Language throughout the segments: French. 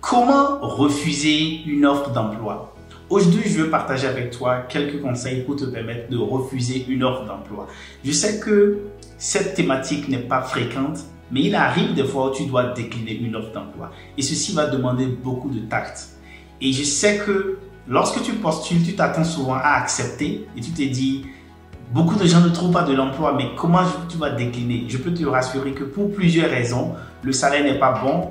Comment refuser une offre d'emploi? Aujourd'hui, je veux partager avec toi quelques conseils pour te permettre de refuser une offre d'emploi. Je sais que cette thématique n'est pas fréquente, mais il arrive des fois où tu dois décliner une offre d'emploi. Et ceci va demander beaucoup de tact. Et je sais que lorsque tu postules, tu t'attends souvent à accepter et tu te dis, beaucoup de gens ne trouvent pas de l'emploi, mais comment tu vas décliner? Je peux te rassurer que pour plusieurs raisons, le salaire n'est pas bon,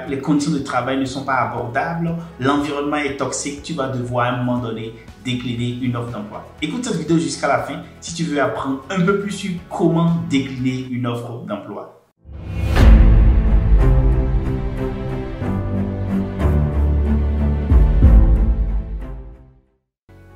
les conditions de travail ne sont pas abordables, l'environnement est toxique, tu vas devoir à un moment donné décliner une offre d'emploi. Écoute cette vidéo jusqu'à la fin si tu veux apprendre un peu plus sur comment décliner une offre d'emploi.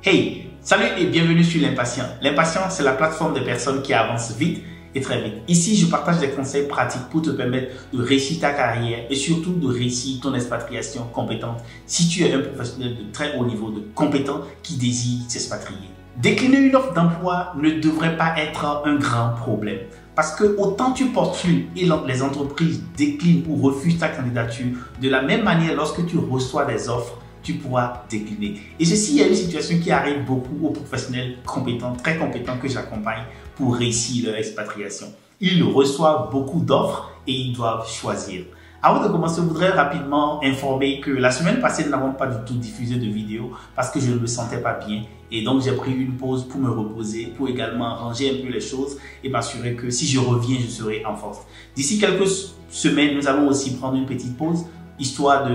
Hey, salut et bienvenue sur L'Impatient. L'Impatient, c'est la plateforme des personnes qui avancent vite et très vite. Ici, je partage des conseils pratiques pour te permettre de réussir ta carrière et surtout de réussir ton expatriation compétente si tu es un professionnel de très haut niveau de compétent qui désire s'expatrier. Décliner une offre d'emploi ne devrait pas être un grand problème. Parce que autant tu postules et les entreprises déclinent ou refusent ta candidature, de la même manière, lorsque tu reçois des offres, tu pourras décliner. Et ceci, il y a une situation qui arrive beaucoup aux professionnels compétents, très compétents que j'accompagne pour réussir leur expatriation. Ils reçoivent beaucoup d'offres et ils doivent choisir. Avant de commencer, je voudrais rapidement informer que la semaine passée, nous n'avons pas du tout diffusé de vidéo parce que je ne me sentais pas bien. Et donc, j'ai pris une pause pour me reposer, pour également ranger un peu les choses et m'assurer que si je reviens, je serai en force. D'ici quelques semaines, nous allons aussi prendre une petite pause, histoire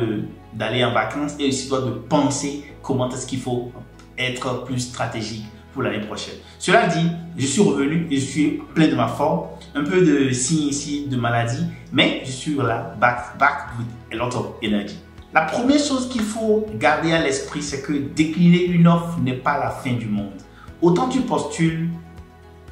d'aller en vacances et histoire de penser comment est-ce qu'il faut être plus stratégique pour l'année prochaine. Cela dit, je suis revenu et je suis plein de ma forme, un peu de signes ici de maladie, mais je suis là, back with a lot of energy. La première chose qu'il faut garder à l'esprit, c'est que décliner une offre n'est pas la fin du monde. Autant tu postules,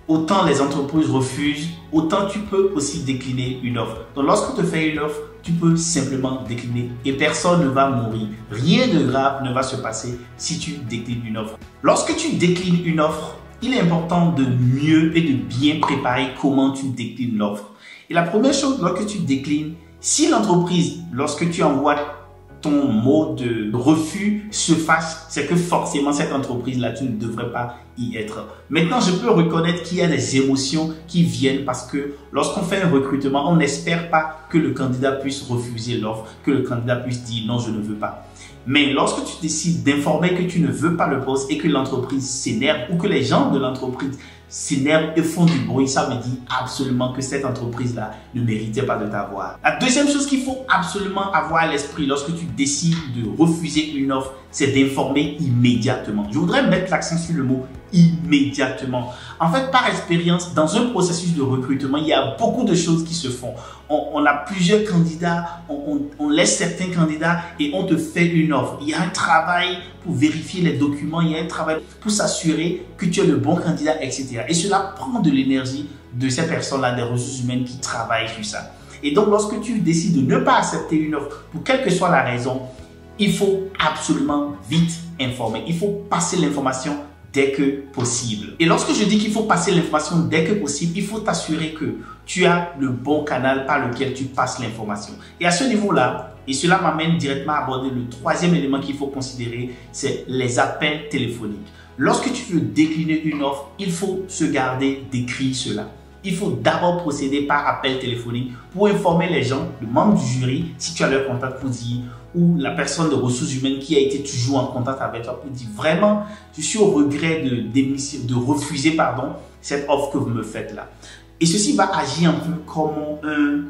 autant les entreprises refusent, autant tu peux aussi décliner une offre. Donc lorsque tu fais une offre, tu peux simplement décliner et personne ne va mourir. Rien de grave ne va se passer si tu déclines une offre. Lorsque tu déclines une offre, il est important de mieux et de bien préparer comment tu déclines l'offre. Et la première chose, lorsque tu déclines, si l'entreprise, lorsque tu envoies ton mot de refus se fâche, c'est que forcément cette entreprise-là, tu ne devrais pas y être. Maintenant, je peux reconnaître qu'il y a des émotions qui viennent parce que lorsqu'on fait un recrutement, on n'espère pas que le candidat puisse refuser l'offre, que le candidat puisse dire non, je ne veux pas. Mais lorsque tu décides d'informer que tu ne veux pas le poste et que l'entreprise s'énerve ou que les gens de l'entreprise s'énervent et font du bruit, ça me dit absolument que cette entreprise-là ne méritait pas de t'avoir. La deuxième chose qu'il faut absolument avoir à l'esprit lorsque tu décides de refuser une offre, c'est d'informer immédiatement. Je voudrais mettre l'accent sur le mot immédiatement. En fait, par expérience, dans un processus de recrutement, il y a beaucoup de choses qui se font. On a plusieurs candidats, on laisse certains candidats et on te fait une offre. Il y a un travail pour vérifier les documents, il y a un travail pour s'assurer que tu es le bon candidat, etc. Et cela prend de l'énergie de ces personnes-là, des ressources humaines qui travaillent sur ça. Et donc, lorsque tu décides de ne pas accepter une offre, pour quelle que soit la raison, il faut absolument vite informer. Il faut passer l'information dès que possible. Et lorsque je dis qu'il faut passer l'information dès que possible, il faut t'assurer que tu as le bon canal par lequel tu passes l'information. Et à ce niveau-là, et cela m'amène directement à aborder le troisième élément qu'il faut considérer, c'est les appels téléphoniques. Lorsque tu veux décliner une offre, il faut se garder d'écrire cela. Il faut d'abord procéder par appel téléphonique pour informer les gens, le membre du jury, si tu as leur contact pour dire, ou la personne de ressources humaines qui a été toujours en contact avec toi pour dire vraiment, je suis au regret de refuser cette offre que vous me faites là. Et ceci va agir un peu comme un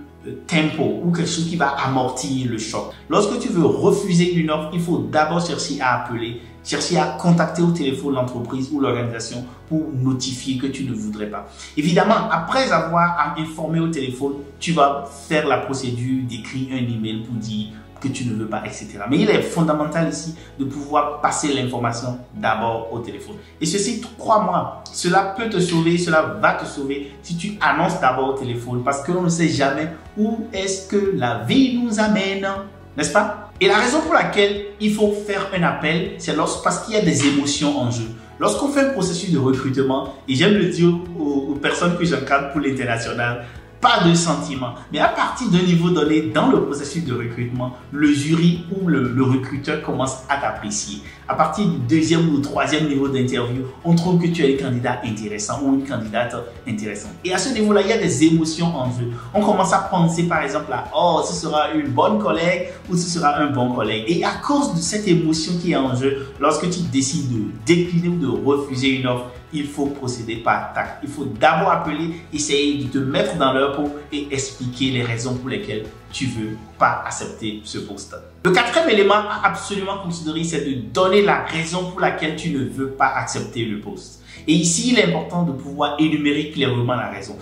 tempo ou quelque chose qui va amortir le choc. Lorsque tu veux refuser une offre, il faut d'abord chercher à appeler, chercher à contacter au téléphone l'entreprise ou l'organisation pour notifier que tu ne voudrais pas. Évidemment, après avoir informé au téléphone, tu vas faire la procédure d'écrire un email pour dire que tu ne veux pas, etc. Mais il est fondamental ici de pouvoir passer l'information d'abord au téléphone. Et ceci, crois-moi, cela peut te sauver, cela va te sauver si tu annonces d'abord au téléphone parce que l'on ne sait jamais où est-ce que la vie nous amène, n'est-ce pas? Et la raison pour laquelle il faut faire un appel, c'est parce qu'il y a des émotions en jeu. Lorsqu'on fait un processus de recrutement, et j'aime le dire aux personnes que j'encadre pour l'international, pas de sentiment. Mais à partir d'un niveau donné dans le processus de recrutement, le jury ou le recruteur commence à t'apprécier. À partir du deuxième ou troisième niveau d'interview, on trouve que tu es un candidat intéressant ou une candidate intéressante. Et à ce niveau-là, il y a des émotions en jeu. On commence à penser par exemple à « Oh, ce sera une bonne collègue ou ce sera un bon collègue ». Et à cause de cette émotion qui est en jeu, lorsque tu décides de décliner ou de refuser une offre, il faut procéder par tact. Il faut d'abord appeler, essayer de te mettre dans leur peau et expliquer les raisons pour lesquelles tu ne veux pas accepter ce poste. Le quatrième élément à absolument considérer, c'est de donner la raison pour laquelle tu ne veux pas accepter le poste. Et ici, il est important de pouvoir énumérer clairement la raison.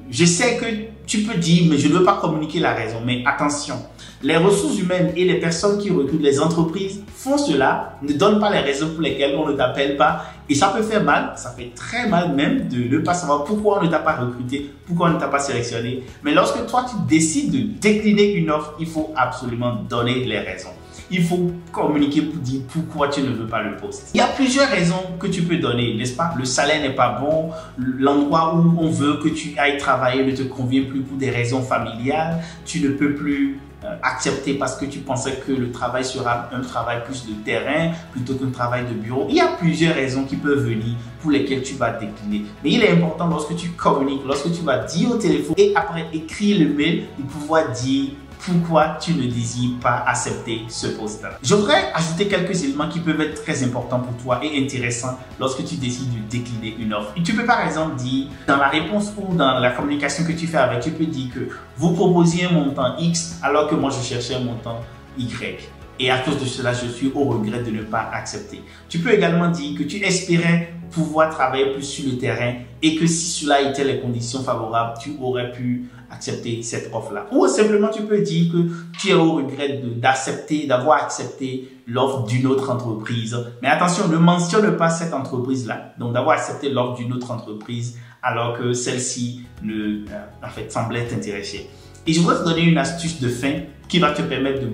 Je sais que tu peux dire, mais je ne veux pas communiquer la raison. Mais attention, les ressources humaines et les personnes qui recrutent, les entreprises font cela, ne donnent pas les raisons pour lesquelles on ne t'appelle pas. Et ça peut faire mal, ça fait très mal même de ne pas savoir pourquoi on ne t'a pas recruté, pourquoi on ne t'a pas sélectionné. Mais lorsque toi, tu décides de décliner une offre, il faut absolument donner les raisons. Il faut communiquer pour dire pourquoi tu ne veux pas le poste. Il y a plusieurs raisons que tu peux donner, n'est-ce pas? Le salaire n'est pas bon, l'endroit où on veut que tu ailles travailler ne te convient plus pour des raisons familiales, tu ne peux plus accepter parce que tu pensais que le travail sera un travail plus de terrain plutôt qu'un travail de bureau. Il y a plusieurs raisons qui peuvent venir pour lesquelles tu vas décliner. Mais il est important lorsque tu communiques, lorsque tu vas dire au téléphone et après écrire le mail, de pouvoir dire pourquoi tu ne désires pas accepter ce poste. Je voudrais ajouter quelques éléments qui peuvent être très importants pour toi et intéressants lorsque tu décides de décliner une offre. Et tu peux par exemple dire, dans la réponse ou dans la communication que tu fais avec, tu peux dire que vous proposiez un montant X alors que moi je cherchais un montant Y. Et à cause de cela, je suis au regret de ne pas accepter. Tu peux également dire que tu espérais pouvoir travailler plus sur le terrain et que si cela était les conditions favorables, tu aurais pu accepter cette offre-là. Ou simplement, tu peux dire que tu es au regret d'avoir accepté l'offre d'une autre entreprise. Mais attention, ne mentionne pas cette entreprise-là. Donc, d'avoir accepté l'offre d'une autre entreprise alors que celle-ci semblait t'intéresser. Et je voudrais te donner une astuce de fin qui va te permettre de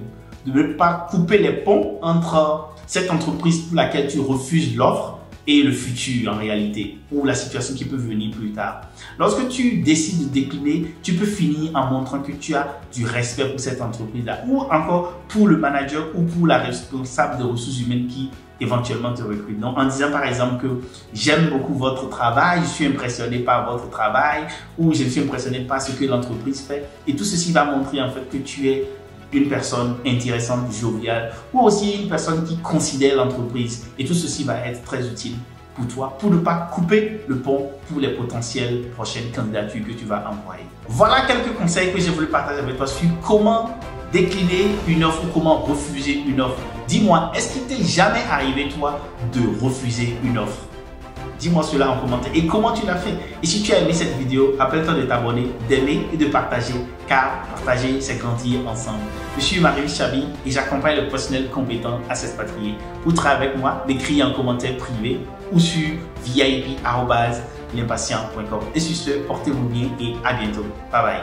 ne pas couper les ponts entre cette entreprise pour laquelle tu refuses l'offre et le futur en réalité, ou la situation qui peut venir plus tard. Lorsque tu décides de décliner, tu peux finir en montrant que tu as du respect pour cette entreprise-là, ou encore pour le manager ou pour la responsable de ressources humaines qui éventuellement te recrute. Donc en disant par exemple que j'aime beaucoup votre travail, je suis impressionné par votre travail, ou je suis impressionné par ce que l'entreprise fait. Et tout ceci va montrer en fait que tu es une personne intéressante, joviale, ou aussi une personne qui considère l'entreprise. Et tout ceci va être très utile pour toi, pour ne pas couper le pont pour les potentielles prochaines candidatures que tu vas envoyer. Voilà quelques conseils que j'ai voulu partager avec toi sur comment décliner une offre ou comment refuser une offre. Dis-moi, est-ce qu'il t'est jamais arrivé, toi, de refuser une offre? Dis-moi cela en commentaire et comment tu l'as fait. Et si tu as aimé cette vidéo, rappelle-toi de t'abonner, d'aimer et de partager, car partager, c'est grandir ensemble. Je suis Marius Chabi et j'accompagne le personnel compétent à s'expatrier. Pour travailler avec moi, m'écris en commentaire privé ou sur vip@limpatient.com. Et sur ce, portez-vous bien et à bientôt. Bye bye.